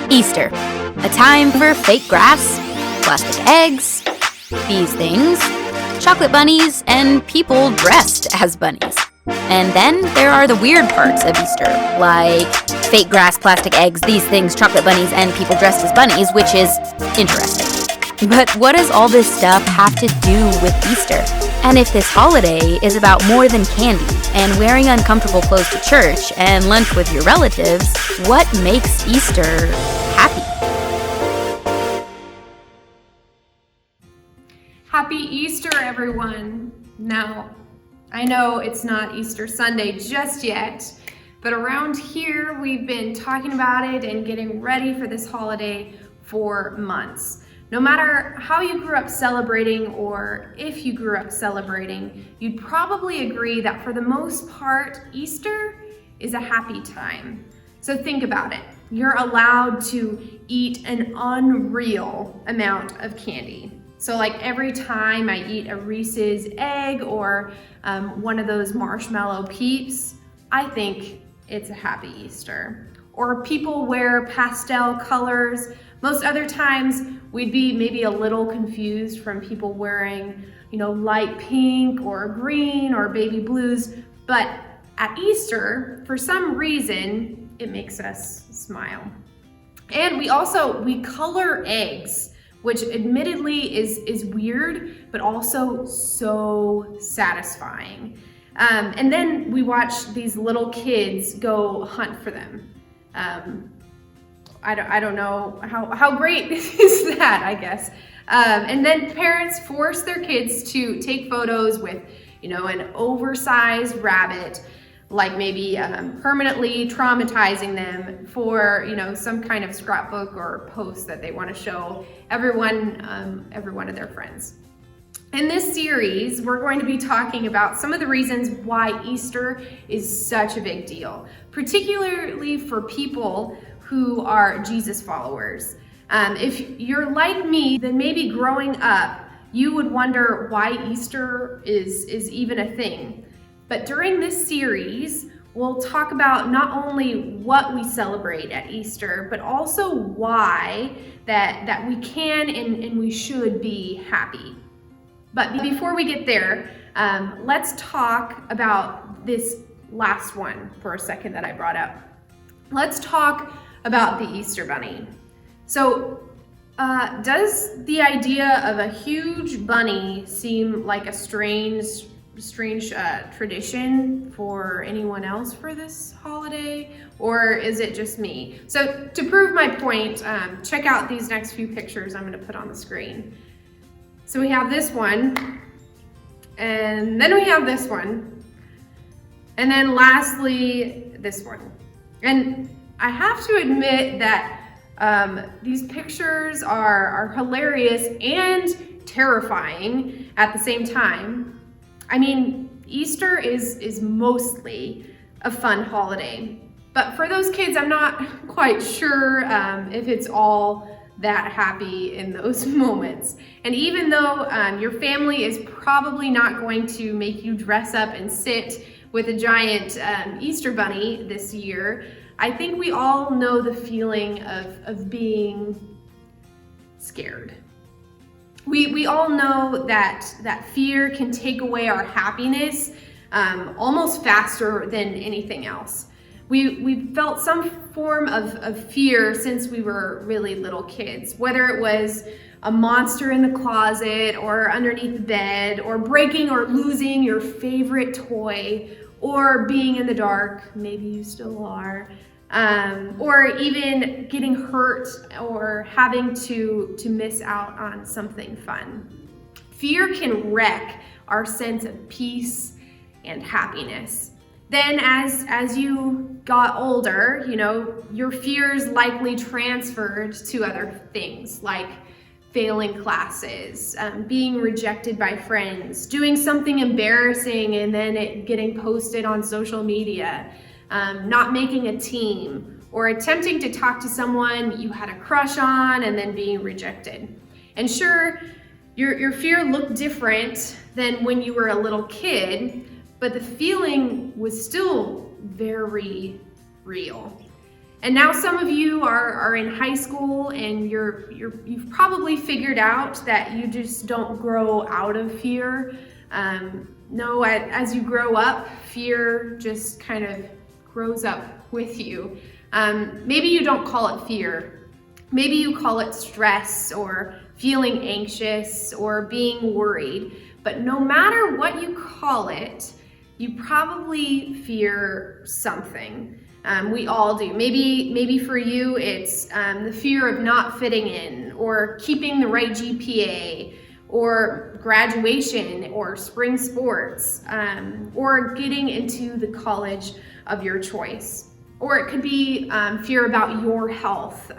Easter, a time for fake grass, plastic eggs, these things, chocolate bunnies, and people dressed as bunnies. And then there are the weird parts of Easter, like fake grass, plastic eggs, these things, chocolate bunnies, and people dressed as bunnies, which is interesting. But what does all this stuff have to do with Easter? And if this holiday is about more than candy and wearing uncomfortable clothes to church and lunch with your relatives, what makes Easter happy? Happy Easter, everyone. Now, I know it's not Easter Sunday just yet, but around here we've been talking about it and getting ready for this holiday for months. No matter how you grew up celebrating or if you grew up celebrating, you'd probably agree that for the most part, Easter is a happy time. So think about it. You're allowed to eat an unreal amount of candy. So like every time I eat a Reese's egg or one of those marshmallow peeps, I think it's a happy Easter. Or people wear pastel colors. Most other times we'd be maybe a little confused from people wearing, light pink or green or baby blues. But at Easter, for some reason, it makes us smile. And we color eggs, which admittedly is weird, but also so satisfying. And then we watch these little kids go hunt for them. I don't know how great is that, I guess. And then parents force their kids to take photos with, an oversized rabbit, like maybe permanently traumatizing them for, some kind of scrapbook or post that they want to show every one of their friends. In this series, we're going to be talking about some of the reasons why Easter is such a big deal, particularly for people who are Jesus followers. If you're like me, then maybe growing up, you would wonder why Easter is even a thing. But during this series, we'll talk about not only what we celebrate at Easter, but also why that we can and we should be happy. But before we get there, let's talk about this last one for a second that I brought up. Let's talk about the Easter Bunny. So, does the idea of a huge bunny seem like a strange tradition for anyone else for this holiday, or is it just me? So to prove my point, check out these next few pictures I'm going to put on the screen. So we have this one, and then we have this one, and then lastly this one. And I have to admit that these pictures are hilarious and terrifying at the same time. I mean, Easter is mostly a fun holiday, but for those kids, I'm not quite sure if it's all that happy in those moments. And even though your family is probably not going to make you dress up and sit with a giant Easter bunny this year, I think we all know the feeling of being scared. We all know that fear can take away our happiness almost faster than anything else. We felt some form of fear since we were really little kids, whether it was a monster in the closet or underneath the bed, or breaking or losing your favorite toy, or being in the dark, maybe you still are, or even getting hurt or having to miss out on something fun. Fear can wreck our sense of peace and happiness. Then as you got older, your fears likely transferred to other things like failing classes, being rejected by friends, doing something embarrassing and then it getting posted on social media, not making a team, or attempting to talk to someone you had a crush on and then being rejected. And sure, your fear looked different than when you were a little kid, but the feeling was still very real. And now some of you are in high school and you've probably figured out that you just don't grow out of fear. No, as you grow up, fear just kind of grows up with you. Maybe you don't call it fear. Maybe you call it stress or feeling anxious or being worried. But no matter what you call it, you probably fear something. We all do. Maybe for you it's the fear of not fitting in, or keeping the right GPA, or graduation, or spring sports, or getting into the college of your choice. Or it could be fear about your health,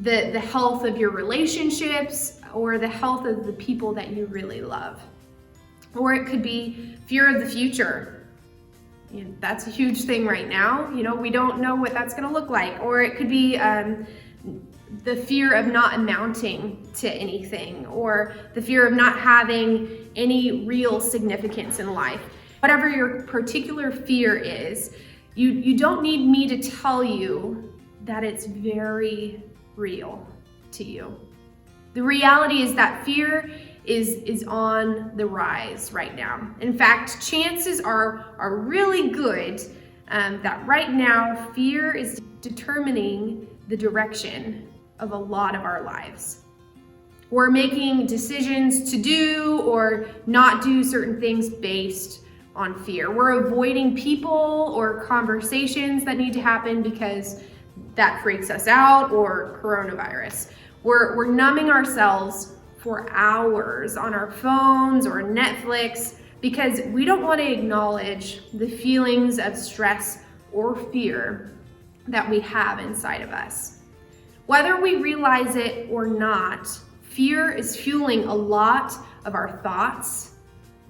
the health of your relationships, or the health of the people that you really love. Or it could be fear of the future. That's a huge thing right now. We don't know what that's going to look like. Or it could be the fear of not amounting to anything, or the fear of not having any real significance in life. Whatever your particular fear is, you don't need me to tell you that it's very real to you. The reality is that fear is on the rise right now. In fact, chances are really good that right now fear is determining the direction of a lot of our lives. We're making decisions to do or not do certain things based on fear. We're avoiding people or conversations that need to happen because that freaks us out, or coronavirus. We're numbing ourselves for hours on our phones or Netflix because we don't want to acknowledge the feelings of stress or fear that we have inside of us. Whether we realize it or not, fear is fueling a lot of our thoughts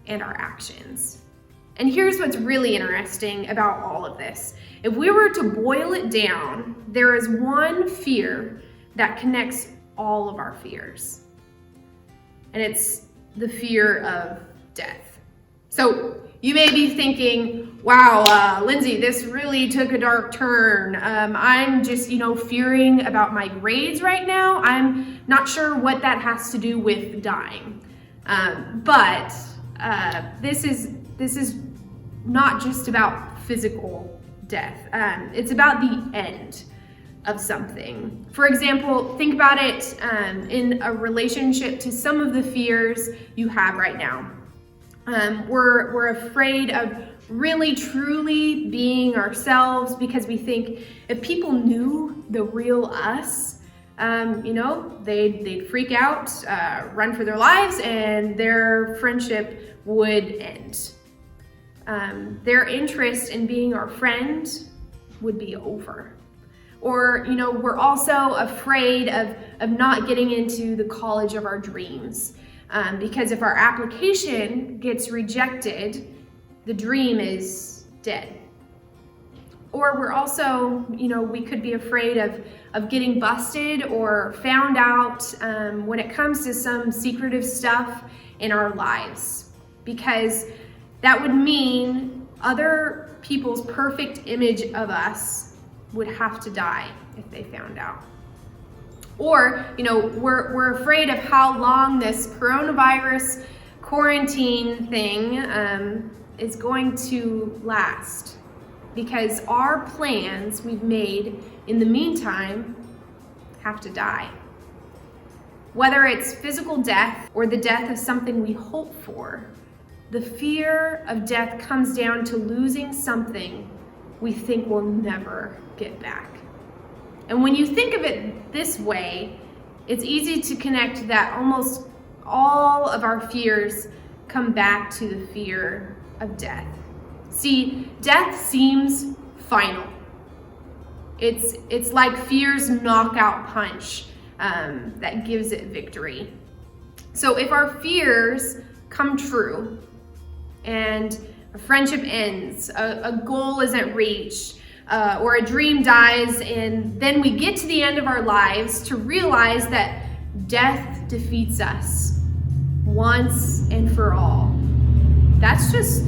and our actions. And here's what's really interesting about all of this. If we were to boil it down, there is one fear that connects all of our fears. And it's the fear of death. So you may be thinking, wow, Lindsay, this really took a dark turn. I'm just, fearing about my grades right now. I'm not sure what that has to do with dying. But this is not just about physical death. It's about the end of something. For example, think about it in a relationship to some of the fears you have right now. We're afraid of really truly being ourselves because we think if people knew the real us, they'd freak out, run for their lives, and their friendship would end. Their interest in being our friend would be over. Or, we're also afraid of not getting into the college of our dreams. Because if our application gets rejected, the dream is dead. Or we're also, we could be afraid of getting busted or found out when it comes to some secretive stuff in our lives. Because that would mean other people's perfect image of us would have to die if they found out. Or, we're afraid of how long this coronavirus quarantine thing is going to last, because our plans we've made in the meantime have to die. Whether it's physical death or the death of something we hope for, the fear of death comes down to losing something we think we'll never get back. And when you think of it this way, it's easy to connect that almost all of our fears come back to the fear of death. See, death seems final. It's like fear's knockout punch that gives it victory. So if our fears come true and a friendship ends, a goal isn't reached, or a dream dies, and then we get to the end of our lives to realize that death defeats us once and for all. That's just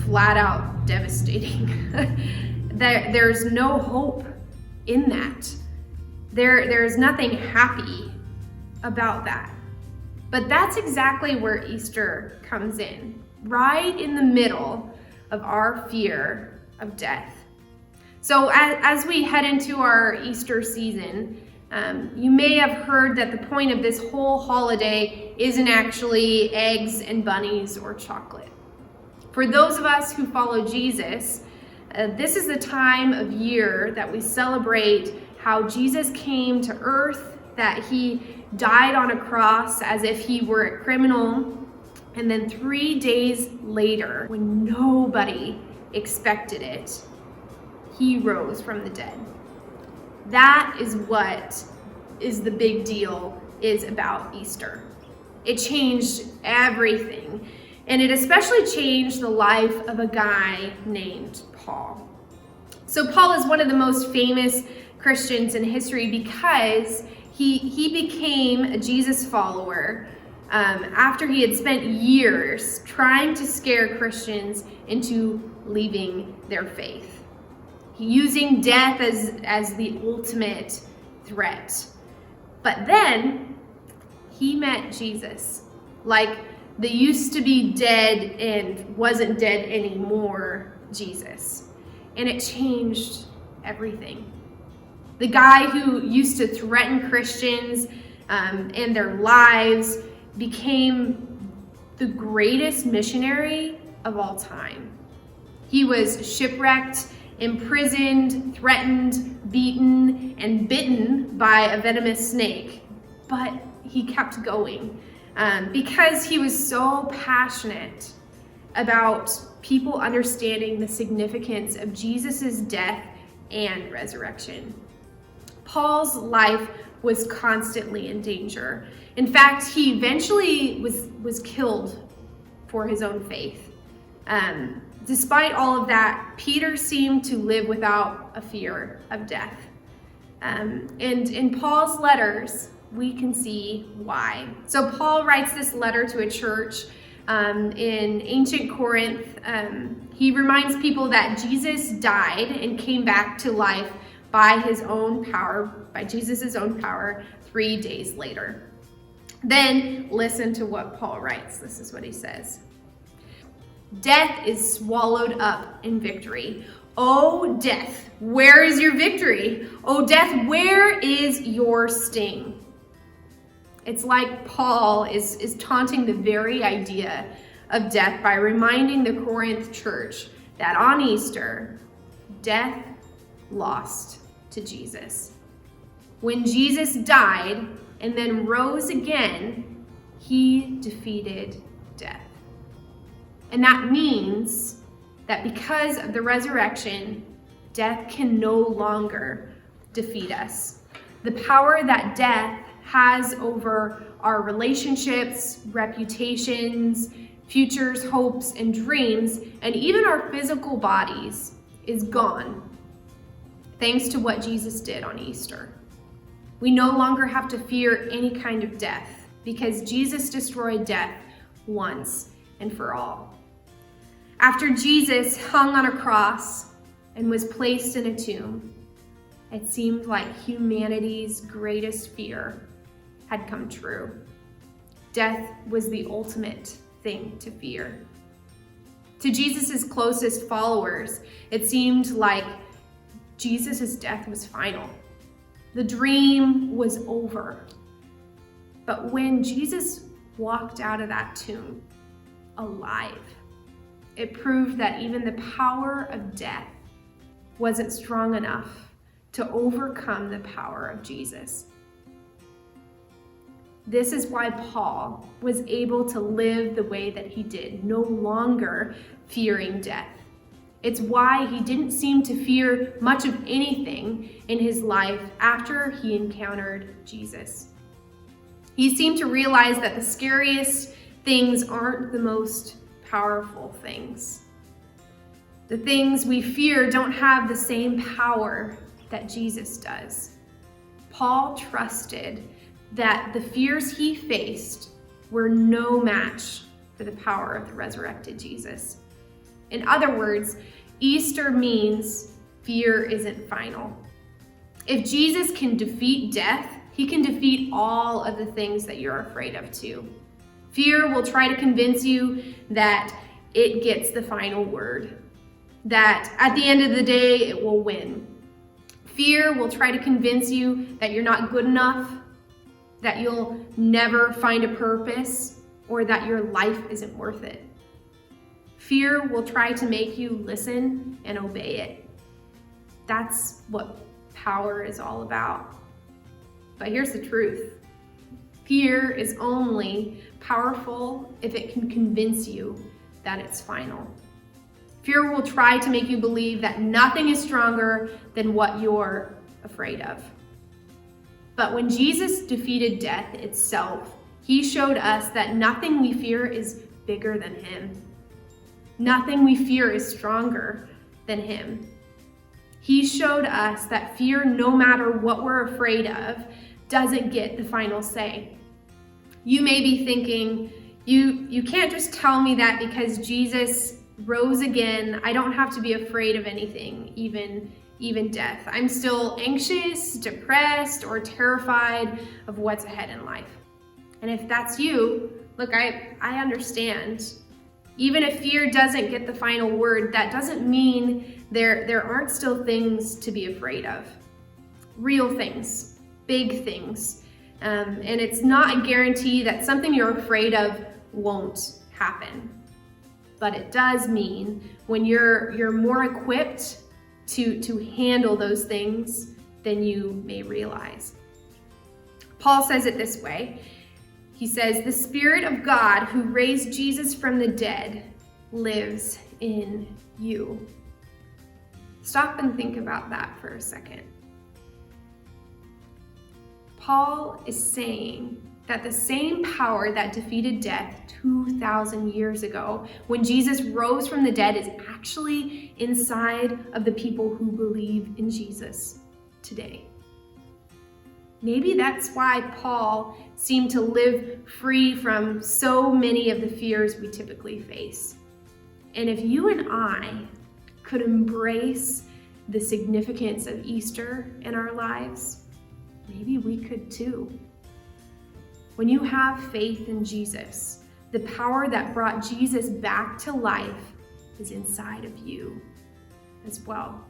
flat out devastating. There's no hope in that. There is nothing happy about that. But that's exactly where Easter comes in, right in the middle of our fear of death. So as we head into our Easter season, you may have heard that the point of this whole holiday isn't actually eggs and bunnies or chocolate. For those of us who follow Jesus, this is the time of year that we celebrate how Jesus came to earth, that he died on a cross as if he were a criminal, and then 3 days later, when nobody expected it, he rose from the dead. That is what is the big deal is about Easter. It changed everything, and it especially changed the life of a guy named Paul. So Paul is one of the most famous Christians in history because he became a Jesus follower after he had spent years trying to scare Christians into leaving their faith, using death as the ultimate threat. But then he met Jesus, like the used to be dead and wasn't dead anymore Jesus. And it changed everything. The guy who used to threaten Christians and their lives became the greatest missionary of all time. He was shipwrecked, imprisoned, threatened, beaten, and bitten by a venomous snake. But he kept going because he was so passionate about people understanding the significance of Jesus' death and resurrection. Paul's life was constantly in danger. In fact, he eventually was killed for his own faith. Despite all of that, Peter seemed to live without a fear of death. And in Paul's letters, we can see why. So Paul writes this letter to a church in ancient Corinth. He reminds people that Jesus died and came back to life by Jesus' own power 3 days later. Then listen to what Paul writes. This is what he says. Death is swallowed up in victory. Oh, death, where is your victory? Oh, death, where is your sting? It's like Paul is taunting the very idea of death by reminding the Corinth church that on Easter, death lost to Jesus. When Jesus died and then rose again, he defeated death. And that means that because of the resurrection, death can no longer defeat us. The power that death has over our relationships, reputations, futures, hopes, and dreams, and even our physical bodies is gone, thanks to what Jesus did on Easter. We no longer have to fear any kind of death because Jesus destroyed death once and for all. After Jesus hung on a cross and was placed in a tomb, it seemed like humanity's greatest fear had come true. Death was the ultimate thing to fear. To Jesus' closest followers, it seemed like Jesus' death was final. The dream was over. But when Jesus walked out of that tomb alive, it proved that even the power of death wasn't strong enough to overcome the power of Jesus. This is why Paul was able to live the way that he did, no longer fearing death. It's why he didn't seem to fear much of anything in his life after he encountered Jesus. He seemed to realize that the scariest things aren't the most powerful things. The things we fear don't have the same power that Jesus does. Paul trusted that the fears he faced were no match for the power of the resurrected Jesus. In other words, Easter means fear isn't final. If Jesus can defeat death, he can defeat all of the things that you're afraid of too. Fear will try to convince you that it gets the final word, that at the end of the day, it will win. Fear will try to convince you that you're not good enough, that you'll never find a purpose, or that your life isn't worth it. Fear will try to make you listen and obey it. That's what power is all about. But here's the truth. Fear is only powerful if it can convince you that it's final. Fear will try to make you believe that nothing is stronger than what you're afraid of. But when Jesus defeated death itself, he showed us that nothing we fear is bigger than him. Nothing we fear is stronger than him. He showed us that fear, no matter what we're afraid of, doesn't get the final say. You may be thinking, you can't just tell me that because Jesus rose again, I don't have to be afraid of anything, even death. I'm still anxious, depressed, or terrified of what's ahead in life. And if that's you, look, I understand. Even if fear doesn't get the final word, that doesn't mean there aren't still things to be afraid of. Real things, big things. And it's not a guarantee that something you're afraid of won't happen. But it does mean when you're more equipped to handle those things than you may realize. Paul says it this way. He says, "The Spirit of God who raised Jesus from the dead lives in you." Stop and think about that for a second. Paul is saying that the same power that defeated death 2,000 years ago, when Jesus rose from the dead, is actually inside of the people who believe in Jesus today. Maybe that's why Paul seemed to live free from so many of the fears we typically face. And if you and I could embrace the significance of Easter in our lives, maybe we could too. When you have faith in Jesus, the power that brought Jesus back to life is inside of you as well.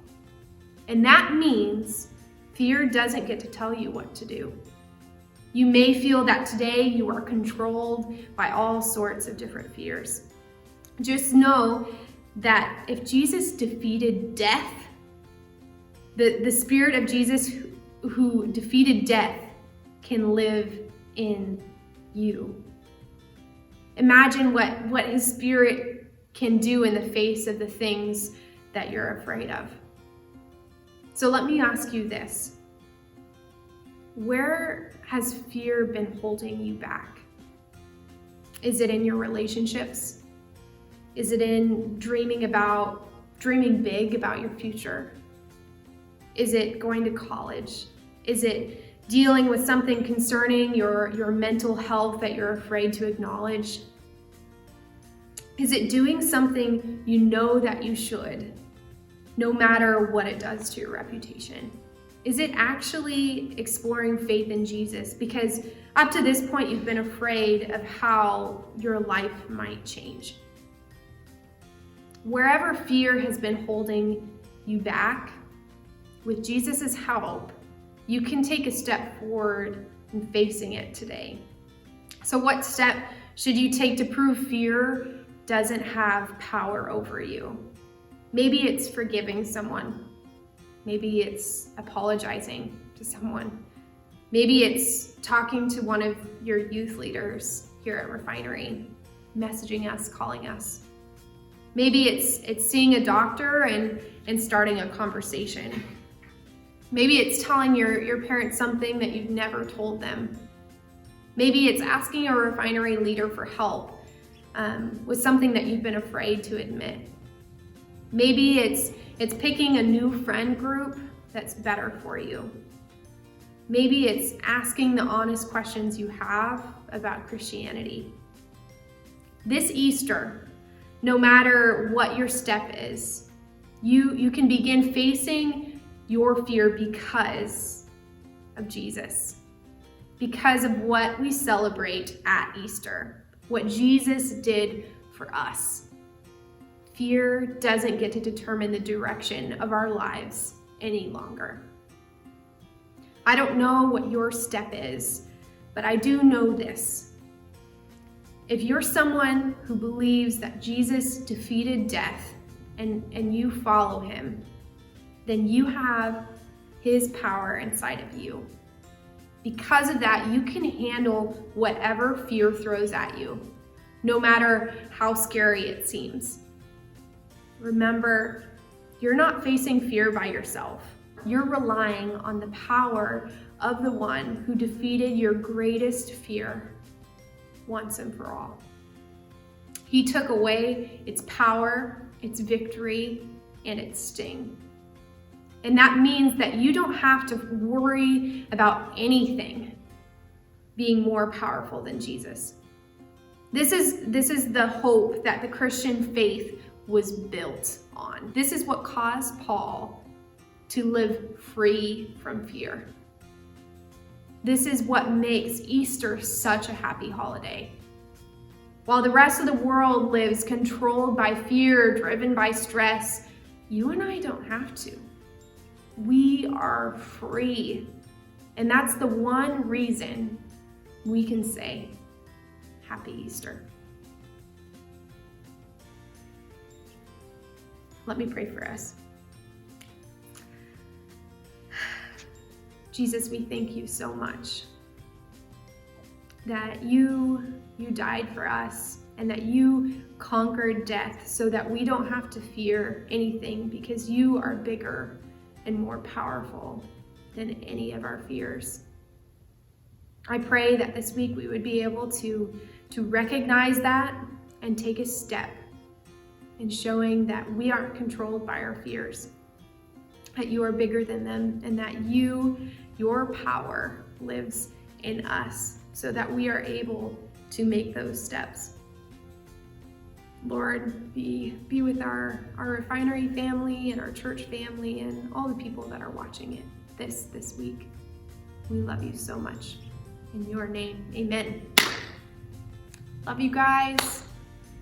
And that means fear doesn't get to tell you what to do. You may feel that today you are controlled by all sorts of different fears. Just know that if Jesus defeated death, the Spirit of Jesus who defeated death can live in you. Imagine what his Spirit can do in the face of the things that you're afraid of. So let me ask you this. Where has fear been holding you back? Is it in your relationships? Is it in dreaming big about your future? Is it going to college? Is it dealing with something concerning your mental health that you're afraid to acknowledge? Is it doing something you know that you should, no matter what it does to your reputation? Is it actually exploring faith in Jesus? Because up to this point, you've been afraid of how your life might change. Wherever fear has been holding you back, with Jesus' help, you can take a step forward in facing it today. So what step should you take to prove fear doesn't have power over you? Maybe it's forgiving someone. Maybe it's apologizing to someone. Maybe it's talking to one of your youth leaders here at Refinery, messaging us, calling us. Maybe it's seeing a doctor and starting a conversation. Maybe it's telling your parents something that you've never told them. Maybe it's asking a Refinery leader for help with something that you've been afraid to admit. Maybe it's picking a new friend group that's better for you. Maybe it's asking the honest questions you have about Christianity. This Easter, no matter what your step is, you can begin facing your fear because of Jesus, because of what we celebrate at Easter, what Jesus did for us. Fear doesn't get to determine the direction of our lives any longer. I don't know what your step is, but I do know this. If you're someone who believes that Jesus defeated death and you follow him, then you have his power inside of you. Because of that, you can handle whatever fear throws at you, no matter how scary it seems. Remember, you're not facing fear by yourself. You're relying on the power of the one who defeated your greatest fear once and for all. He took away its power, its victory, and its sting. And that means that you don't have to worry about anything being more powerful than Jesus. This is the hope that the Christian faith was built on. This is what caused Paul to live free from fear. This is what makes Easter such a happy holiday. While the rest of the world lives controlled by fear, driven by stress, you and I don't have to. We are free. And that's the one reason we can say, Happy Easter. Let me pray for us. Jesus, we thank you so much that you died for us and that you conquered death so that we don't have to fear anything because you are bigger and more powerful than any of our fears. I pray that this week we would be able to recognize that and take a step in showing that we aren't controlled by our fears, that you are bigger than them, and that your power lives in us so that we are able to make those steps. Lord, be with our Refinery family and our church family and all the people that are watching it this week. We love you so much. In your name, amen. Love you guys.